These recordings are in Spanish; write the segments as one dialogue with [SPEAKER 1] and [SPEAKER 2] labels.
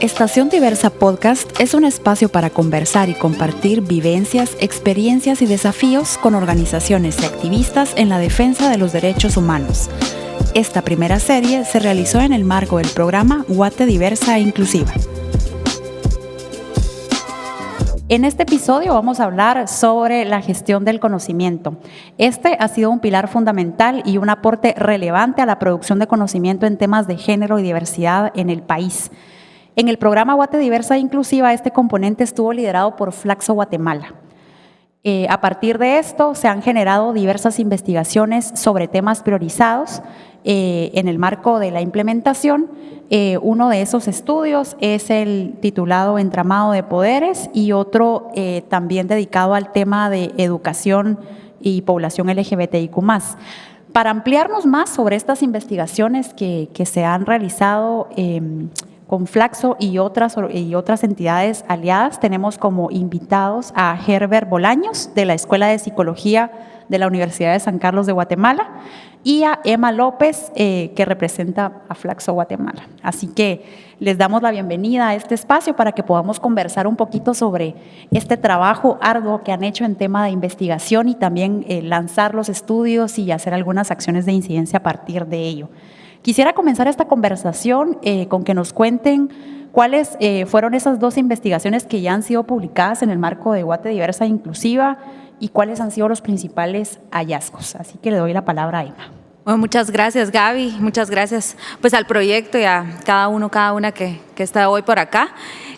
[SPEAKER 1] Estación Diversa Podcast es un espacio para conversar y compartir vivencias, experiencias y desafíos con organizaciones y activistas en la defensa de los derechos humanos. Esta primera serie se realizó en el marco del programa Guate Diversa e Inclusiva. En este episodio vamos a hablar sobre la gestión del conocimiento. Este ha sido un pilar fundamental y un aporte relevante a la producción de conocimiento en temas de género y diversidad en el país. En el programa Guate Diversa e Inclusiva, este componente estuvo liderado por Flaxo Guatemala. A partir de esto, se han generado diversas investigaciones sobre temas priorizados en el marco de la implementación. Uno de esos estudios es el titulado Entramado de Poderes y otro también dedicado al tema de educación y población LGBTIQ+. Para ampliarnos más sobre estas investigaciones que se han realizado con Flaxo y otras entidades aliadas, tenemos como invitados a Herbert Bolaños, de la Escuela de Psicología de la Universidad de San Carlos de Guatemala, y a Emma López, que representa a Flaxo Guatemala. Así que les damos la bienvenida a este espacio para que podamos conversar un poquito sobre este trabajo arduo que han hecho en tema de investigación y también lanzar los estudios y hacer algunas acciones de incidencia a partir de ello. Quisiera comenzar esta conversación con que nos cuenten cuáles fueron esas dos investigaciones que ya han sido publicadas en el marco de Guate Diversa e Inclusiva y cuáles han sido los principales hallazgos. Así que le doy la palabra a Emma.
[SPEAKER 2] Bueno, muchas gracias, Gaby. Muchas gracias pues al proyecto y a cada una que está hoy por acá.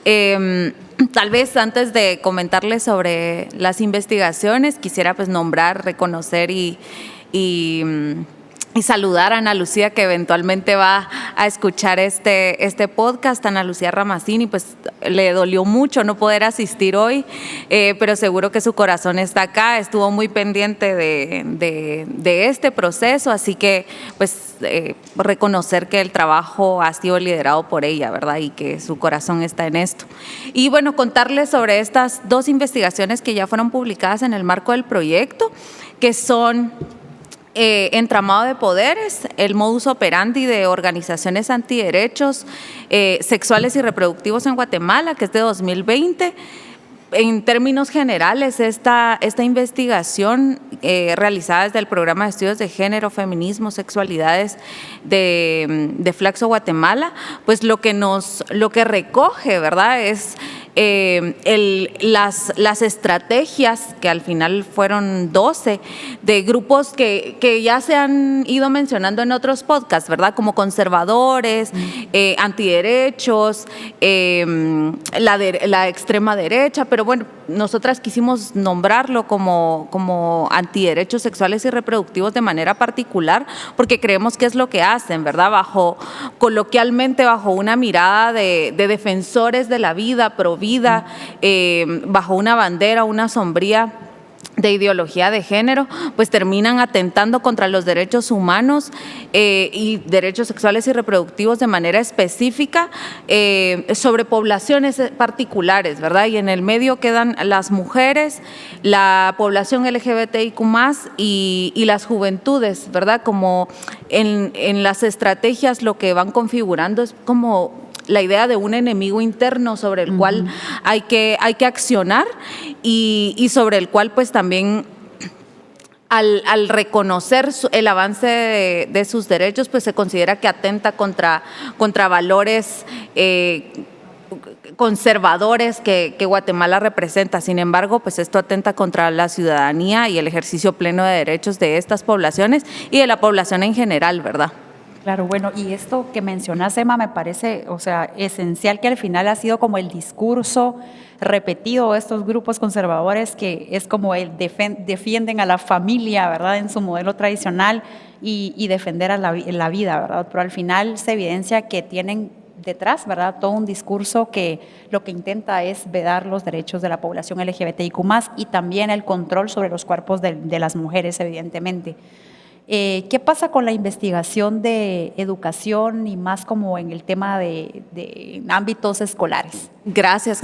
[SPEAKER 2] Tal vez antes de comentarles sobre las investigaciones, quisiera pues nombrar, reconocer y saludar a Ana Lucía, que eventualmente va a escuchar este podcast. Ana Lucía Ramacini, pues le dolió mucho no poder asistir hoy, pero seguro que su corazón está acá, estuvo muy pendiente de este proceso, así que pues reconocer que el trabajo ha sido liderado por ella, ¿verdad? Y que su corazón está en esto. Y bueno, contarles sobre estas dos investigaciones que ya fueron publicadas en el marco del proyecto, que son Entramado de Poderes, el modus operandi de organizaciones antiderechos sexuales y reproductivos en Guatemala, que es de 2020. En términos generales, esta investigación realizada desde el Programa de Estudios de Género, Feminismo, Sexualidades de Flaxo Guatemala, pues lo que recoge, ¿verdad?, es las estrategias, que al final fueron 12, de grupos que ya se han ido mencionando en otros podcasts, ¿verdad?, como conservadores, antiderechos, la extrema derecha, pero bueno, nosotras quisimos nombrarlo como antiderechos sexuales y reproductivos de manera particular, porque creemos que es lo que hacen, ¿verdad?, coloquialmente bajo una mirada de defensores de la vida, pro vida, bajo una bandera, una sombría de ideología de género, pues terminan atentando contra los derechos humanos y derechos sexuales y reproductivos de manera específica sobre poblaciones particulares, ¿verdad? Y en el medio quedan las mujeres, la población LGBTIQ+, y las juventudes, ¿verdad? Como en las estrategias lo que van configurando es como la idea de un enemigo interno sobre el cual hay que accionar y sobre el cual pues también al reconocer el avance de sus derechos pues se considera que atenta contra valores conservadores que Guatemala representa. Sin embargo, pues esto atenta contra la ciudadanía y el ejercicio pleno de derechos de estas poblaciones y de la población en general, ¿verdad?
[SPEAKER 1] Claro, bueno, y esto que mencionas, Emma, me parece, esencial, que al final ha sido como el discurso repetido de estos grupos conservadores, que es como defienden a la familia, ¿verdad?, en su modelo tradicional y defender a la vida, ¿verdad? Pero al final se evidencia que tienen detrás, ¿verdad?, todo un discurso que lo que intenta es vedar los derechos de la población LGBTIQ+, y también el control sobre los cuerpos de las mujeres, evidentemente. ¿Qué pasa con la investigación de educación y más como en el tema de ámbitos escolares?
[SPEAKER 2] Gracias.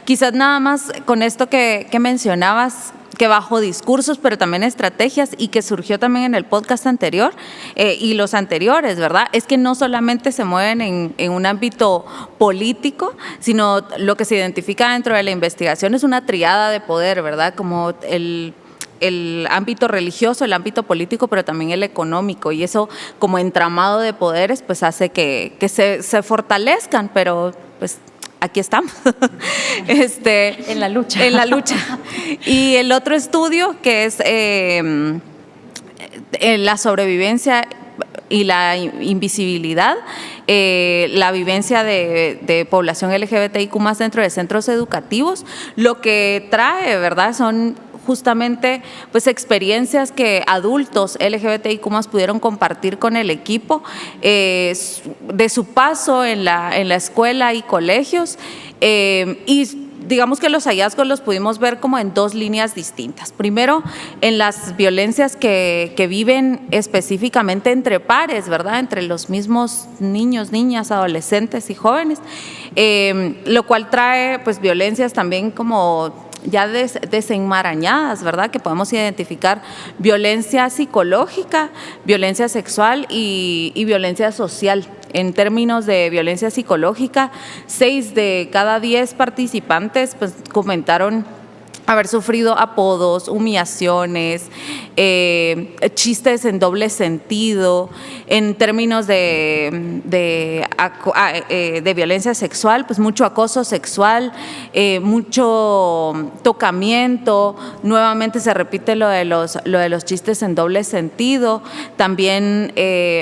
[SPEAKER 2] Quizás nada más con esto que mencionabas, que bajo discursos, pero también estrategias, y que surgió también en el podcast anterior y los anteriores, ¿verdad? Es que no solamente se mueven en un ámbito político, sino lo que se identifica dentro de la investigación es una triada de poder, ¿verdad? Como el ámbito religioso, el ámbito político, pero también el económico, y eso como entramado de poderes pues hace que se fortalezcan, pero pues aquí estamos.
[SPEAKER 1] En la lucha.
[SPEAKER 2] En la lucha. Y el otro estudio que es la sobrevivencia y la invisibilidad, la vivencia de población LGBTIQ+ dentro de centros educativos, lo que trae, ¿verdad?, son justamente pues experiencias que adultos LGBTIQ+ pudieron compartir con el equipo de su paso en la escuela y colegios, y digamos que los hallazgos los pudimos ver como en dos líneas distintas. Primero, en las violencias que viven específicamente entre pares, ¿verdad?, entre los mismos niños, niñas, adolescentes y jóvenes, lo cual trae pues violencias también como ya desenmarañadas, ¿verdad?, que podemos identificar violencia psicológica, violencia sexual y violencia social. En términos de violencia psicológica, 6 de cada 10 participantes pues comentaron haber sufrido apodos, humillaciones, chistes en doble sentido. En términos de violencia sexual, pues mucho acoso sexual, mucho tocamiento. Nuevamente se repite lo de los chistes en doble sentido. También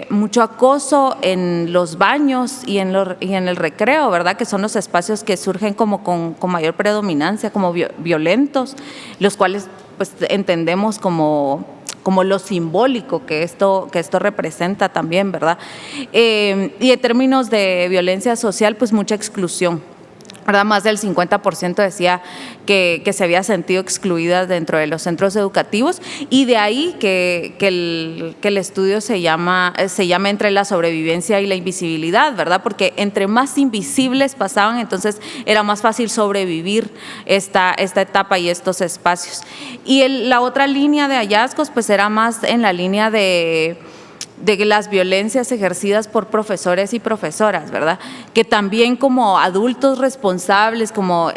[SPEAKER 2] mucho acoso en los baños y en el recreo, ¿verdad?, que son los espacios que surgen como con mayor predominancia, como violentos, los cuales pues entendemos como lo simbólico que esto representa también, ¿verdad? Y en términos de violencia social, pues mucha exclusión, ¿verdad? Más del 50% decía que se había sentido excluida dentro de los centros educativos, y de ahí que el estudio se llama entre la sobrevivencia y la invisibilidad, ¿verdad? Porque entre más invisibles pasaban, entonces era más fácil sobrevivir esta etapa y estos espacios. Y la otra línea de hallazgos pues era más en la línea de las violencias ejercidas por profesores y profesoras, ¿verdad?, que también como adultos responsables, como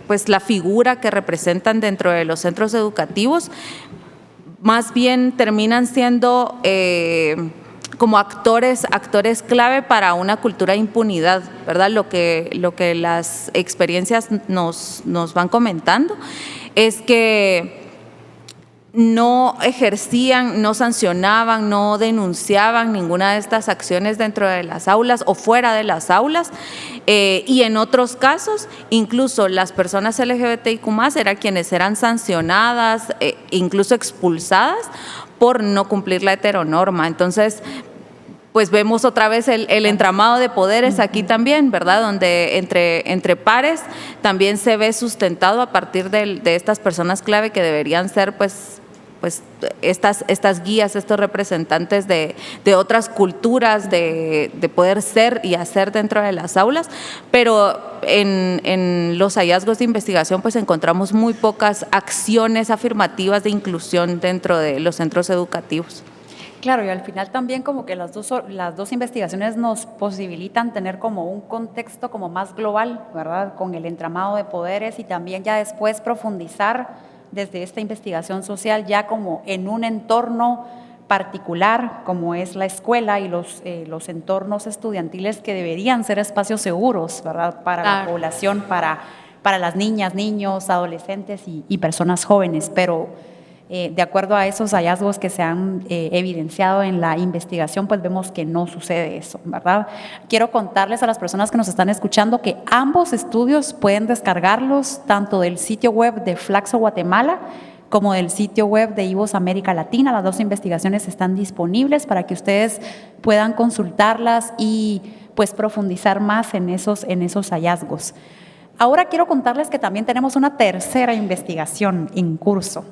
[SPEAKER 2] pues la figura que representan dentro de los centros educativos, más bien terminan siendo como actores clave para una cultura de impunidad, ¿verdad? Lo que las experiencias nos van comentando es que no ejercían, no sancionaban, no denunciaban ninguna de estas acciones dentro de las aulas o fuera de las aulas, y en otros casos incluso las personas LGBTIQ+ eran quienes eran sancionadas, incluso expulsadas por no cumplir la heteronorma. Entonces pues vemos otra vez el entramado de poderes aquí también, ¿verdad?, donde entre pares también se ve sustentado a partir de estas personas clave que deberían ser pues estas guías, estos representantes de otras culturas, de poder ser y hacer dentro de las aulas, pero en los hallazgos de investigación pues encontramos muy pocas acciones afirmativas de inclusión dentro de los centros educativos.
[SPEAKER 1] Claro, y al final también como que las dos investigaciones nos posibilitan tener como un contexto como más global, ¿verdad?, con el entramado de poderes, y también ya después profundizar desde esta investigación social ya como en un entorno particular como es la escuela y los entornos estudiantiles que deberían ser espacios seguros, ¿verdad?, para la población, para las niñas, niños, adolescentes y personas jóvenes, pero de acuerdo a esos hallazgos que se han evidenciado en la investigación, pues vemos que no sucede eso, ¿verdad? Quiero contarles a las personas que nos están escuchando que ambos estudios pueden descargarlos tanto del sitio web de Flaxo Guatemala como del sitio web de IVOS América Latina. Las dos investigaciones están disponibles para que ustedes puedan consultarlas y pues profundizar más en esos hallazgos. Ahora quiero contarles que también tenemos una tercera investigación en curso.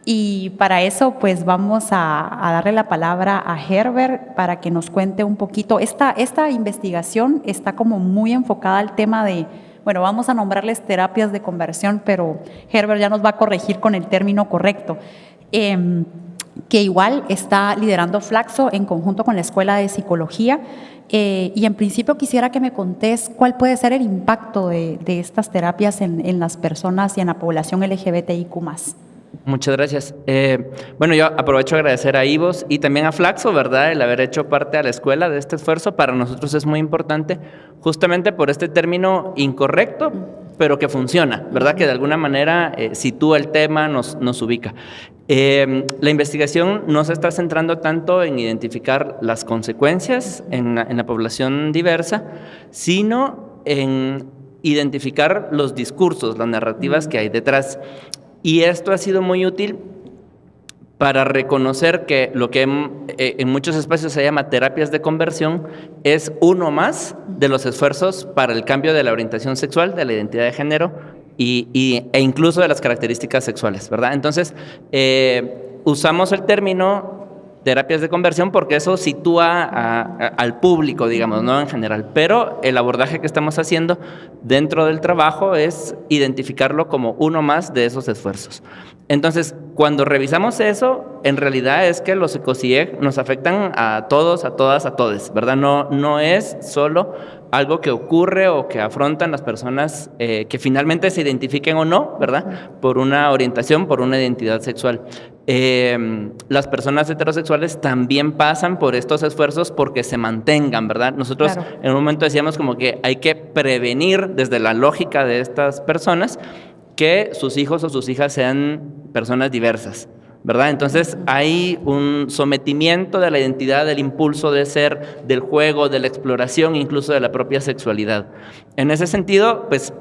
[SPEAKER 1] Y para eso pues vamos a darle la palabra a Herbert para que nos cuente un poquito. Esta investigación está como muy enfocada al tema de bueno, vamos a nombrarles terapias de conversión, pero Herbert ya nos va a corregir con el término correcto. Que igual está liderando Flaxo en conjunto con la Escuela de Psicología. Y en principio quisiera que me contés cuál puede ser el impacto de estas terapias en las personas y en la población LGBTIQ+.
[SPEAKER 3] Muchas gracias. Bueno, yo aprovecho a agradecer a Ivos y también a Flaxo, ¿verdad? El haber hecho parte a la escuela de este esfuerzo. Para nosotros es muy importante, justamente por este término incorrecto, pero que funciona, ¿verdad? Que de alguna manera sitúa el tema, nos ubica. La investigación no se está centrando tanto en identificar las consecuencias en la población diversa, sino en identificar los discursos, las narrativas que hay detrás. Y esto ha sido muy útil para reconocer que lo que en muchos espacios se llama terapias de conversión es uno más de los esfuerzos para el cambio de la orientación sexual, de la identidad de género e incluso de las características sexuales, ¿verdad? Entonces, usamos el término terapias de conversión porque eso sitúa al público, digamos, no en general. Pero el abordaje que estamos haciendo dentro del trabajo es identificarlo como uno más de esos esfuerzos. Entonces, cuando revisamos eso, en realidad es que los ECOCIEG nos afectan a todos, a todas, a todes, ¿verdad? No es solo algo que ocurre o que afrontan las personas que finalmente se identifiquen o no, ¿verdad? Por una orientación, por una identidad sexual. Las personas heterosexuales también pasan por estos esfuerzos porque se mantengan, ¿verdad? Nosotros en un momento decíamos como que hay que prevenir desde la lógica de estas personas que sus hijos o sus hijas sean personas diversas, ¿verdad? Entonces hay un sometimiento de la identidad, del impulso de ser, del juego, de la exploración, incluso de la propia sexualidad. En ese sentido, pues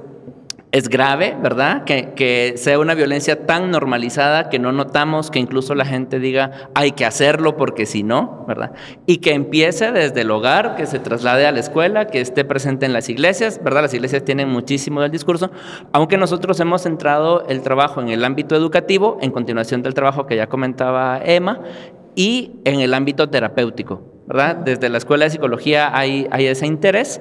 [SPEAKER 3] es grave, ¿verdad? Que sea una violencia tan normalizada que no notamos, que incluso la gente diga hay que hacerlo porque si no, ¿verdad? Y que empiece desde el hogar, que se traslade a la escuela, que esté presente en las iglesias, ¿verdad? Las iglesias tienen muchísimo del discurso, aunque nosotros hemos centrado el trabajo en el ámbito educativo, en continuación del trabajo que ya comentaba Emma, y en el ámbito terapéutico, ¿verdad? Desde la Escuela de Psicología hay ese interés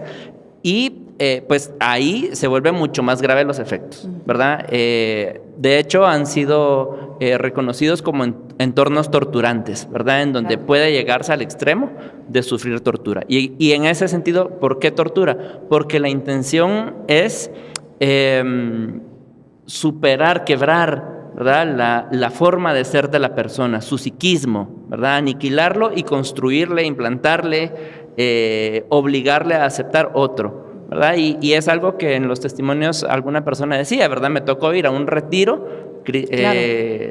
[SPEAKER 3] y pues ahí se vuelven mucho más graves los efectos, ¿verdad? De hecho, han sido reconocidos como entornos torturantes, ¿verdad? En donde puede llegarse al extremo de sufrir tortura. Y en ese sentido, ¿por qué tortura? Porque la intención es superar, quebrar, ¿verdad? La forma de ser de la persona, su psiquismo, ¿verdad? Aniquilarlo y construirle, implantarle, obligarle a aceptar otro, ¿verdad? Y es algo que en los testimonios alguna persona decía, ¿verdad? Me tocó ir a un retiro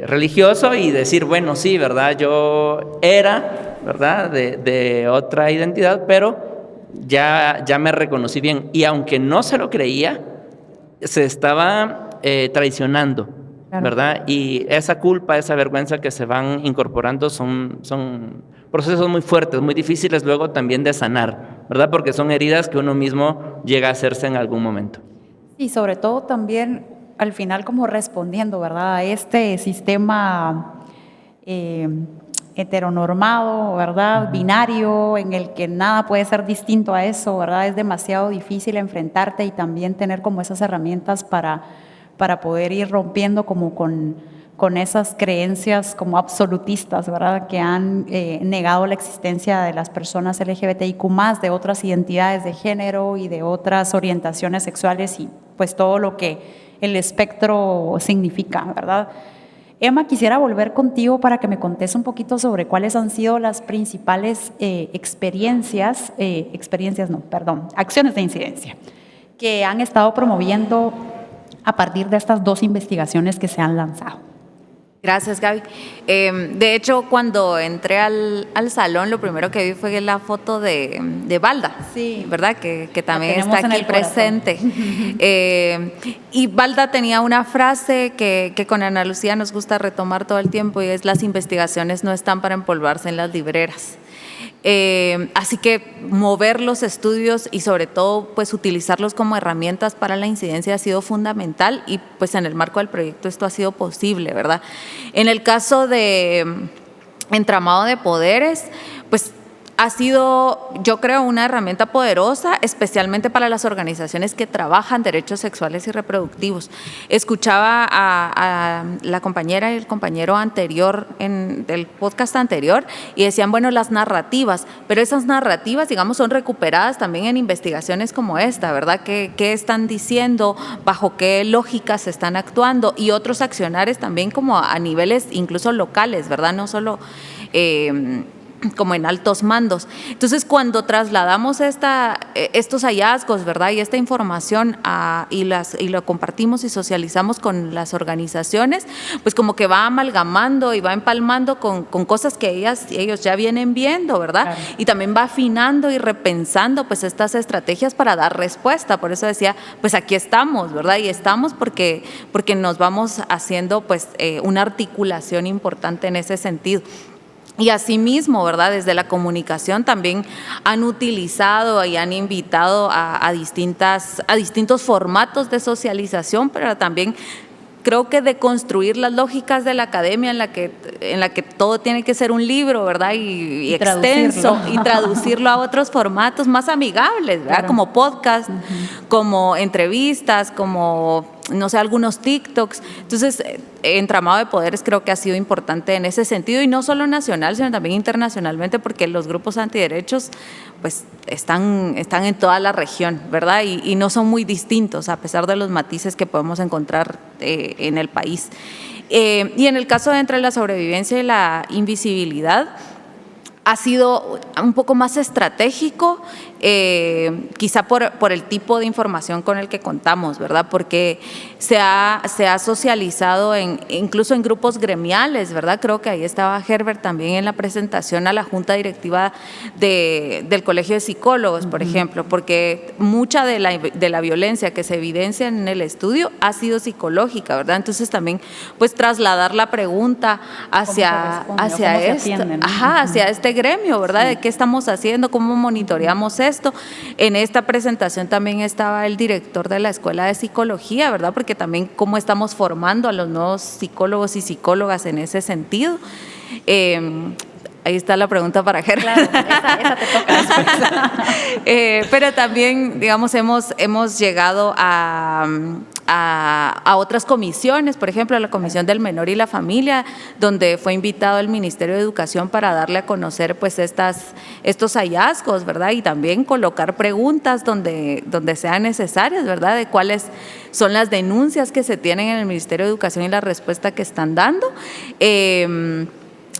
[SPEAKER 3] religioso y decir, bueno, sí, ¿verdad? Yo era, ¿verdad? De otra identidad, pero ya me reconocí bien. Y aunque no se lo creía, se estaba traicionando, ¿verdad? Y esa culpa, esa vergüenza que se van incorporando son procesos muy fuertes, muy difíciles luego también de sanar, ¿verdad? Porque son heridas que uno mismo llega a hacerse en algún momento.
[SPEAKER 1] Y sobre todo también al final como respondiendo, ¿verdad? A este sistema heteronormado, ¿verdad? Binario, en el que nada puede ser distinto a eso, ¿verdad? Es demasiado difícil enfrentarte y también tener como esas herramientas para poder ir rompiendo como con esas creencias como absolutistas, ¿verdad? Que han negado la existencia de las personas LGBTIQ+, de otras identidades de género y de otras orientaciones sexuales y pues todo lo que el espectro significa, ¿verdad? Emma, quisiera volver contigo para que me contes un poquito sobre cuáles han sido las principales acciones de incidencia que han estado promoviendo a partir de estas dos investigaciones que se han lanzado.
[SPEAKER 2] Gracias, Gaby. De hecho, cuando entré al salón, lo primero que vi fue la foto de Balda,
[SPEAKER 1] sí,
[SPEAKER 2] ¿verdad? Que también está aquí presente. Y Balda tenía una frase que con Ana Lucía nos gusta retomar todo el tiempo y es: las investigaciones no están para empolvarse en las libreras. Así que mover los estudios y sobre todo pues utilizarlos como herramientas para la incidencia ha sido fundamental y pues en el marco del proyecto esto ha sido posible, ¿verdad? En el caso de entramado de poderes, pues ha sido, yo creo, una herramienta poderosa, especialmente para las organizaciones que trabajan derechos sexuales y reproductivos. Escuchaba a la compañera y el compañero anterior, del podcast anterior, y decían, bueno, las narrativas, pero esas narrativas, digamos, son recuperadas también en investigaciones como esta, ¿verdad? ¿Qué están diciendo? ¿Bajo qué lógicas están actuando? Y otros accionarios también como a niveles incluso locales, ¿verdad? No solo como en altos mandos. Entonces, cuando trasladamos estos hallazgos, ¿verdad? Y esta información y lo compartimos y socializamos con las organizaciones, pues como que va amalgamando y va empalmando con cosas que ellos ya vienen viendo, ¿verdad? Claro. Y también va afinando y repensando pues estas estrategias para dar respuesta. Por eso decía, pues aquí estamos, ¿verdad? Y estamos porque nos vamos haciendo pues una articulación importante en ese sentido. Y asimismo, ¿verdad? Desde la comunicación también han utilizado y han invitado a distintos formatos de socialización, pero también creo que de construir las lógicas de la academia en la que todo tiene que ser un libro, ¿verdad? Y extenso, y traducirlo a otros formatos más amigables, ¿verdad? Claro. Como podcast, como entrevistas, como, no sé, algunos TikToks. Entonces, entramado de poderes creo que ha sido importante en ese sentido, y no solo nacional, sino también internacionalmente, porque los grupos antiderechos pues están en toda la región, ¿verdad? Y no son muy distintos, a pesar de los matices que podemos encontrar en el país. Y en el caso de entre la sobrevivencia y la invisibilidad, ha sido un poco más estratégico, quizá por el tipo de información con el que contamos, ¿verdad? Porque se ha socializado incluso en grupos gremiales, ¿verdad? Creo que ahí estaba Herbert también en la presentación a la Junta Directiva del Colegio de Psicólogos, por ejemplo, porque mucha de la violencia que se evidencia en el estudio ha sido psicológica, ¿verdad? Entonces también pues trasladar la pregunta hacia este gremio, ¿verdad? Sí. De qué estamos haciendo, cómo monitoreamos esto. En esta presentación también estaba el director de la Escuela de Psicología, ¿verdad? Porque también cómo estamos formando a los nuevos psicólogos y psicólogas en ese sentido. Ahí está la pregunta para Gerard.
[SPEAKER 1] Claro, esa te toca después.
[SPEAKER 2] Pero también, digamos, hemos llegado a otras comisiones, por ejemplo, a la Comisión del Menor y la Familia, donde fue invitado el Ministerio de Educación para darle a conocer pues estos hallazgos, ¿verdad? Y también colocar preguntas donde sean necesarias, ¿verdad? De cuáles son las denuncias que se tienen en el Ministerio de Educación y la respuesta que están dando.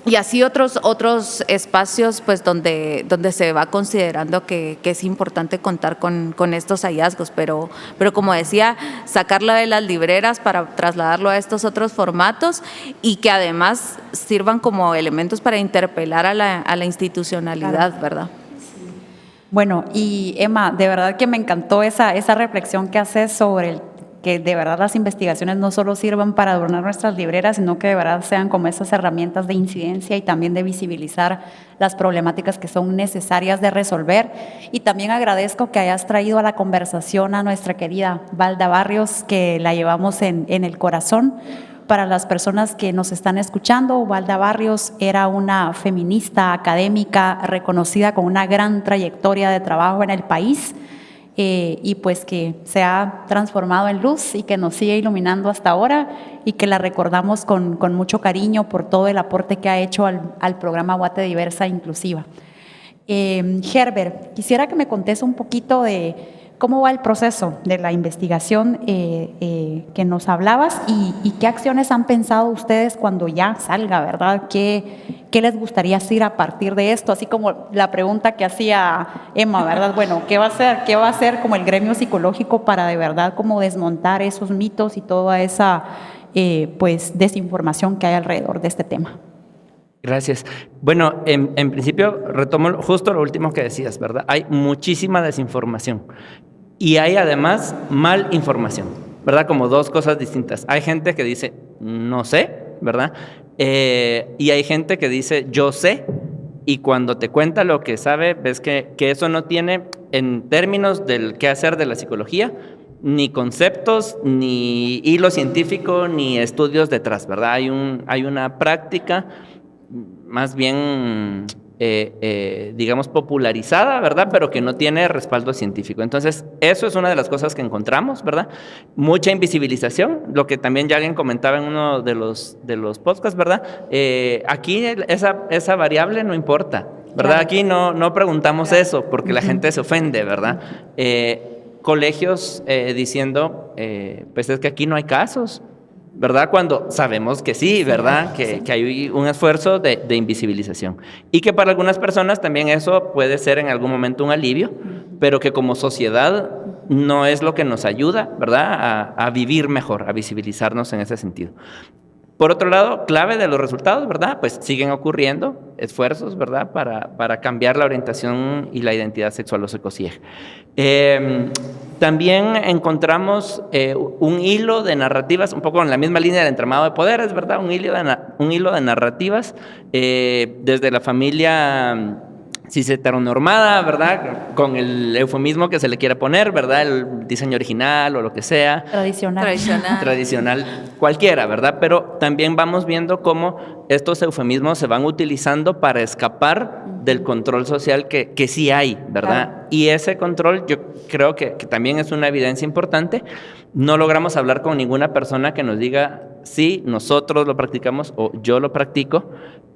[SPEAKER 2] Y así otros espacios pues donde se va considerando que es importante contar con estos hallazgos, pero como decía, sacarlo de las libreras para trasladarlo a estos otros formatos, y que además sirvan como elementos para interpelar a la institucionalidad, claro. ¿Verdad?
[SPEAKER 1] Bueno, y Emma, de verdad que me encantó esa reflexión que haces sobre que de verdad las investigaciones no solo sirvan para adornar nuestras libreras, sino que de verdad sean como esas herramientas de incidencia y también de visibilizar las problemáticas que son necesarias de resolver. Y también agradezco que hayas traído a la conversación a nuestra querida Valda Barrios, que la llevamos en el corazón. Para las personas que nos están escuchando, Valda Barrios era una feminista académica reconocida con una gran trayectoria de trabajo en el país, y pues que se ha transformado en luz y que nos sigue iluminando hasta ahora, y que la recordamos con mucho cariño por todo el aporte que ha hecho al programa Guate Diversa Inclusiva. Herbert, quisiera que me contes un poquito de cómo va el proceso de la investigación que nos hablabas, y qué acciones han pensado ustedes cuando ya salga, ¿verdad? ¿Qué les gustaría hacer a partir de esto? Así como la pregunta que hacía Emma, ¿verdad? Bueno, ¿qué va a hacer como el gremio psicológico para de verdad como desmontar esos mitos y toda esa pues desinformación que hay alrededor de este tema?
[SPEAKER 3] Gracias. Bueno, en principio retomo justo lo último que decías, ¿verdad? Hay muchísima desinformación y hay además mal información, ¿verdad? Como dos cosas distintas. Hay gente que dice, no sé, ¿verdad? Y hay gente que dice, yo sé, y cuando te cuenta lo que sabe, ves que eso no tiene, en términos del qué hacer de la psicología, ni conceptos, ni hilo científico, ni estudios detrás, ¿verdad? Hay una práctica más bien digamos, popularizada, ¿verdad? Pero que no tiene respaldo científico. Entonces, eso es una de las cosas que encontramos, ¿verdad? Mucha invisibilización, lo que también ya alguien comentaba en uno de los podcasts, ¿verdad? Aquí esa variable no importa, ¿verdad?
[SPEAKER 1] Claro.
[SPEAKER 3] Aquí no preguntamos eso porque la gente se ofende, ¿verdad? Colegios diciendo, pues es que aquí no hay casos, ¿verdad? Cuando sabemos que sí, ¿verdad? Que hay un esfuerzo de invisibilización. Y que para algunas personas también eso puede ser en algún momento un alivio, pero que como sociedad no es lo que nos ayuda, ¿verdad? A vivir mejor, a visibilizarnos en ese sentido. Por otro lado, clave de los resultados, ¿verdad? Pues siguen ocurriendo esfuerzos, ¿verdad? Para cambiar la orientación y la identidad sexual o psicosieg. También encontramos un hilo de narrativas, un poco en la misma línea del entramado de poderes, ¿verdad? Un hilo de narrativas desde la familia cis heteronormada, ¿verdad? Con el eufemismo que se le quiera poner, ¿verdad? El diseño original o lo que sea. Tradicional, cualquiera, ¿verdad? Pero también vamos viendo cómo estos eufemismos se van utilizando para escapar del control social que sí hay, ¿verdad? Claro. Y ese control yo creo que también es una evidencia importante. No logramos hablar con ninguna persona que nos diga, sí, nosotros lo practicamos o yo lo practico.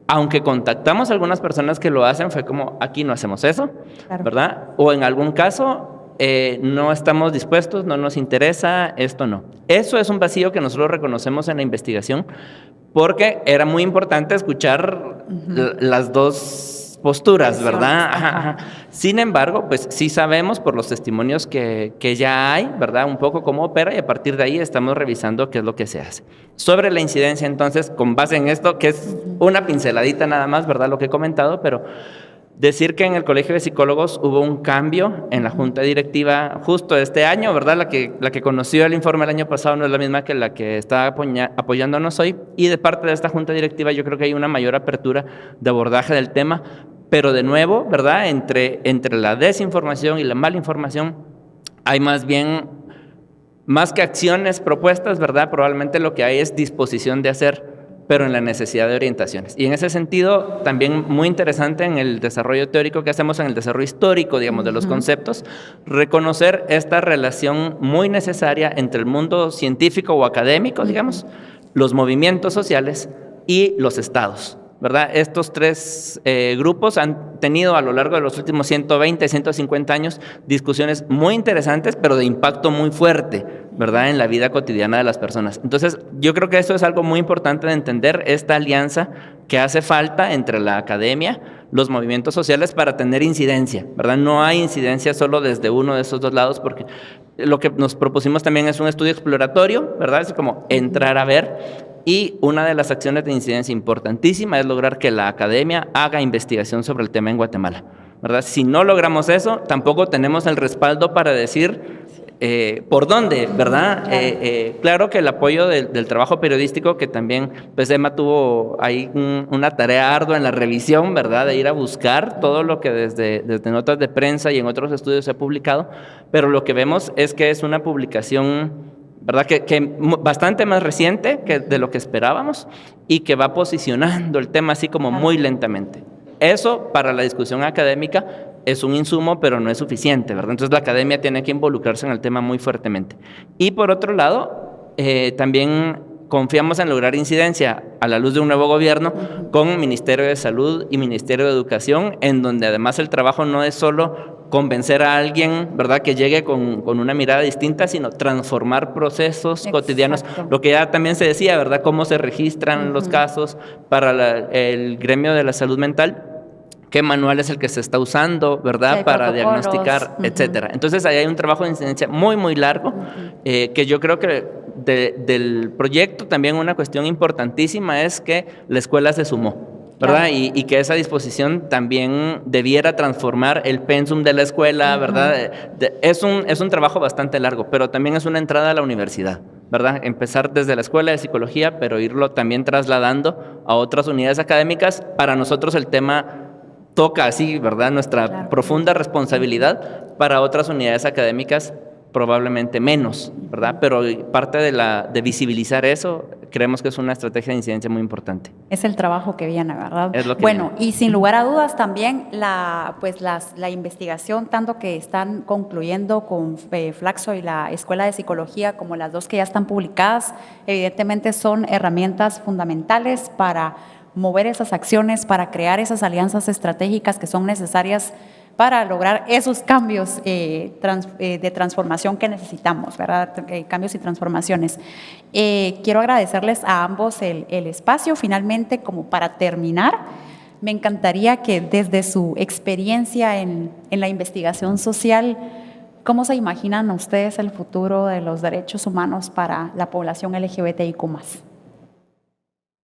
[SPEAKER 3] Aunque contactamos a algunas personas que lo hacen, fue como, aquí no hacemos eso, claro, ¿verdad? O en algún caso, no estamos dispuestos, no nos interesa, esto no. Eso es un vacío que nosotros reconocemos en la investigación, porque era muy importante escuchar las dos posturas, ¿verdad? Ajá. Sin embargo, pues sí sabemos por los testimonios que ya hay, ¿verdad? Un poco cómo opera y a partir de ahí estamos revisando qué es lo que se hace. Sobre la incidencia, entonces, con base en esto, que es una pinceladita nada más, ¿verdad? Lo que he comentado, pero decir que en el Colegio de Psicólogos hubo un cambio en la junta directiva justo este año, ¿verdad? La que conoció el informe el año pasado no es la misma que la que está apoyándonos hoy. Y de parte de esta junta directiva yo creo que hay una mayor apertura de abordaje del tema, pero de nuevo, ¿verdad? Entre la desinformación y la malinformación hay más que acciones propuestas, ¿verdad? Probablemente lo que hay es disposición de hacer, pero en la necesidad de orientaciones. Y en ese sentido, también muy interesante en el desarrollo teórico que hacemos, en el desarrollo histórico, digamos, de los conceptos, reconocer esta relación muy necesaria entre el mundo científico o académico, digamos, los movimientos sociales y los estados, ¿verdad? Estos tres grupos han tenido a lo largo de los últimos 120, 150 años discusiones muy interesantes, pero de impacto muy fuerte, ¿verdad? En la vida cotidiana de las personas. Entonces, yo creo que eso es algo muy importante de entender, esta alianza que hace falta entre la academia, los movimientos sociales para tener incidencia, ¿verdad? No hay incidencia solo desde uno de esos dos lados, porque lo que nos propusimos también es un estudio exploratorio, ¿verdad? Es como entrar a ver. Y una de las acciones de incidencia importantísima es lograr que la academia haga investigación sobre el tema en Guatemala, ¿verdad? Si no logramos eso, tampoco tenemos el respaldo para decir por dónde, ¿verdad? Claro que el apoyo del trabajo periodístico, que también pues Emma tuvo ahí una tarea ardua en la revisión, ¿verdad? De ir a buscar todo lo que desde notas de prensa y en otros estudios se ha publicado, pero lo que vemos es que es una publicación, ¿verdad? Que bastante más reciente que de lo que esperábamos y que va posicionando el tema así como muy lentamente. Eso para la discusión académica es un insumo, pero no es suficiente, ¿verdad? Entonces la academia tiene que involucrarse en el tema muy fuertemente. Y por otro lado, también confiamos en lograr incidencia a la luz de un nuevo gobierno con Ministerio de Salud y Ministerio de Educación, en donde además el trabajo no es solo convencer a alguien, ¿verdad?, que llegue con una mirada distinta, sino transformar procesos cotidianos. Lo que ya también se decía, ¿verdad?, cómo se registran los casos para el gremio de la salud mental, qué manual es el que se está usando, ¿verdad?, para diagnosticar, etcétera. Entonces, ahí hay un trabajo de incidencia muy, muy largo, que yo creo que del proyecto también una cuestión importantísima es que la escuela se sumó, ¿verdad? Y que esa disposición también debiera transformar el pensum de la escuela, ¿verdad? Es un trabajo bastante largo, pero también es una entrada a la universidad, ¿verdad? Empezar desde la escuela de psicología, pero irlo también trasladando a otras unidades académicas. Para nosotros el tema toca así, ¿verdad? Nuestra profunda responsabilidad para otras unidades académicas probablemente menos, ¿verdad? Pero parte de visibilizar eso, creemos que es una estrategia de incidencia muy importante.
[SPEAKER 1] Es el trabajo que viene, ¿verdad?
[SPEAKER 3] Es lo que
[SPEAKER 1] bueno,
[SPEAKER 3] viene.
[SPEAKER 1] Y sin lugar a dudas también la investigación, tanto que están concluyendo con Flaxo y la Escuela de Psicología, como las dos que ya están publicadas, evidentemente son herramientas fundamentales para mover esas acciones, para crear esas alianzas estratégicas que son necesarias para lograr esos cambios de transformación que necesitamos, ¿verdad? Cambios y transformaciones. Quiero agradecerles a ambos el espacio. Finalmente, como para terminar, me encantaría que desde su experiencia en la investigación social, ¿cómo se imaginan ustedes el futuro de los derechos humanos para la población LGBTIQ+?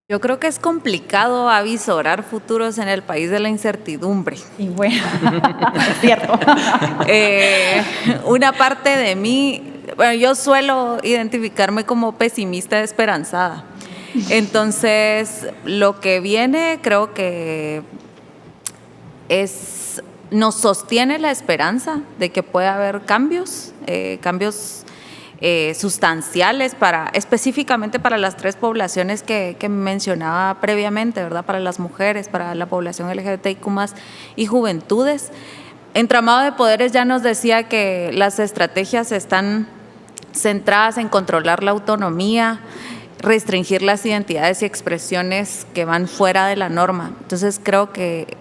[SPEAKER 2] Yo creo que es complicado avisorar futuros en el país de la incertidumbre.
[SPEAKER 1] Y bueno, es cierto.
[SPEAKER 2] Una parte de mí, bueno, yo suelo identificarme como pesimista esperanzada. Entonces, lo que viene creo que nos sostiene la esperanza de que pueda haber cambios sustanciales específicamente para las tres poblaciones que mencionaba previamente, ¿verdad? Para las mujeres, para la población LGBTIQ+ y juventudes. Entramado de Poderes ya nos decía que las estrategias están centradas en controlar la autonomía, restringir las identidades y expresiones que van fuera de la norma. Entonces creo que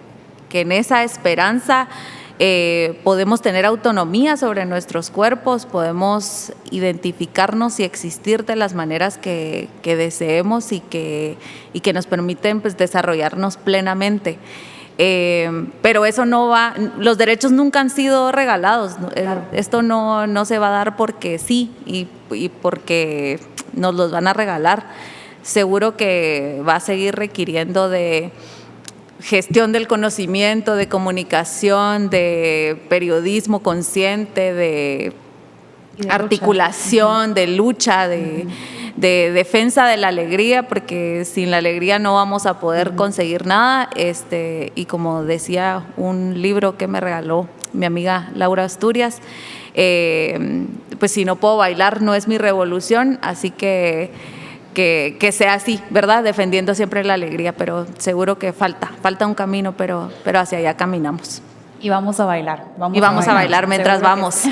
[SPEAKER 2] en esa esperanza podemos tener autonomía sobre nuestros cuerpos, podemos identificarnos y existir de las maneras que deseemos y que nos permiten pues, desarrollarnos plenamente. Pero eso no va, los derechos nunca han sido regalados. Claro. Esto no se va a dar porque sí y porque nos los van a regalar. Seguro que va a seguir requiriendo de gestión del conocimiento, de comunicación, de periodismo consciente, de articulación, de lucha, de defensa de la alegría, porque sin la alegría no vamos a poder conseguir nada. Y como decía un libro que me regaló mi amiga Laura Asturias, pues si no puedo bailar no es mi revolución, así que sea así, ¿verdad? Defendiendo siempre la alegría, pero seguro que falta un camino, pero hacia allá caminamos.
[SPEAKER 1] Y vamos a bailar.
[SPEAKER 2] Vamos a bailar mientras vamos.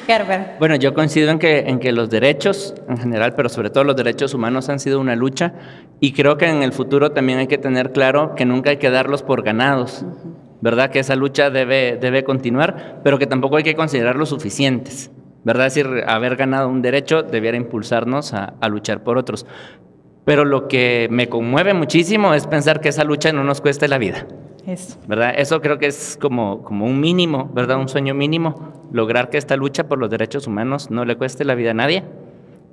[SPEAKER 1] Herbert.
[SPEAKER 3] Bueno, yo coincido en que los derechos en general, pero sobre todo los derechos humanos han sido una lucha y creo que en el futuro también hay que tener claro que nunca hay que darlos por ganados, ¿verdad? Que esa lucha debe continuar, pero que tampoco hay que considerarlos suficientes. ¿Verdad? Es decir, haber ganado un derecho debiera impulsarnos a luchar por otros. Pero lo que me conmueve muchísimo es pensar que esa lucha no nos cueste la vida.
[SPEAKER 1] Eso.
[SPEAKER 3] ¿Verdad? Eso creo que es como un mínimo, ¿verdad? Un sueño mínimo, lograr que esta lucha por los derechos humanos no le cueste la vida a nadie.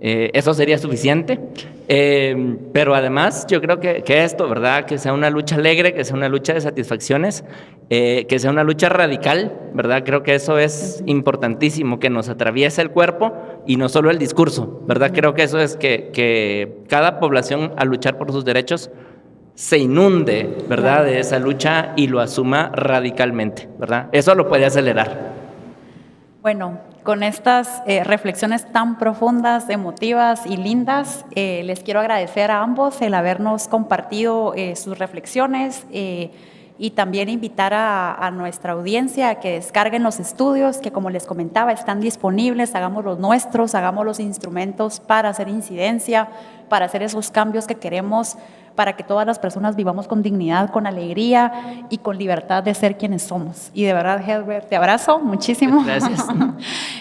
[SPEAKER 3] Eso sería suficiente. Pero además yo creo que esto, ¿verdad? Que sea una lucha alegre, que sea una lucha de satisfacciones, que sea una lucha radical, ¿verdad? Creo que eso es importantísimo, que nos atraviese el cuerpo y no solo el discurso, ¿verdad? Creo que eso es que cada población al luchar por sus derechos se inunde, ¿verdad? De esa lucha y lo asuma radicalmente, ¿verdad? Eso lo puede acelerar.
[SPEAKER 1] Bueno, con estas reflexiones tan profundas, emotivas y lindas, les quiero agradecer a ambos el habernos compartido sus reflexiones y también invitar a nuestra audiencia a que descarguen los estudios que, como les comentaba, están disponibles. Hagamos los nuestros, hagamos los instrumentos para hacer incidencia, para hacer esos cambios que queremos, para que todas las personas vivamos con dignidad, con alegría y con libertad de ser quienes somos. Y de verdad, Herbert, te abrazo muchísimo.
[SPEAKER 3] Gracias.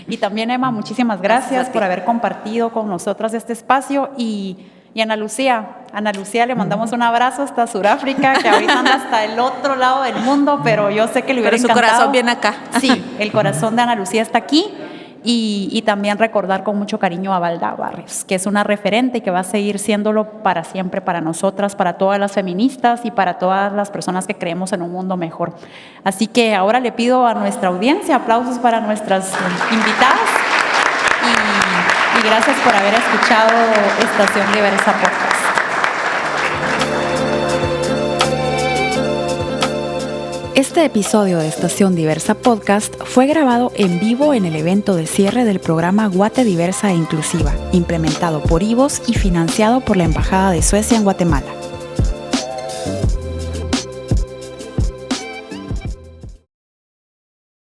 [SPEAKER 1] Y también, Emma, muchísimas gracias por haber compartido con nosotras este espacio. Y Ana Lucía, le mandamos un abrazo hasta Sudáfrica, que ahorita anda hasta el otro lado del mundo, pero yo sé que le hubiera encantado.
[SPEAKER 2] Pero su corazón viene acá.
[SPEAKER 1] Sí, el corazón de Ana Lucía está aquí. Y también recordar con mucho cariño a Valda Barrios, que es una referente y que va a seguir siéndolo para siempre, para nosotras, para todas las feministas y para todas las personas que creemos en un mundo mejor. Así que ahora le pido a nuestra audiencia aplausos para nuestras invitadas y gracias por haber escuchado Estación Diversa Podcast. Este episodio de Estación Diversa Podcast fue grabado en vivo en el evento de cierre del programa Guate Diversa e Inclusiva, implementado por IVOS y financiado por la Embajada de Suecia en Guatemala.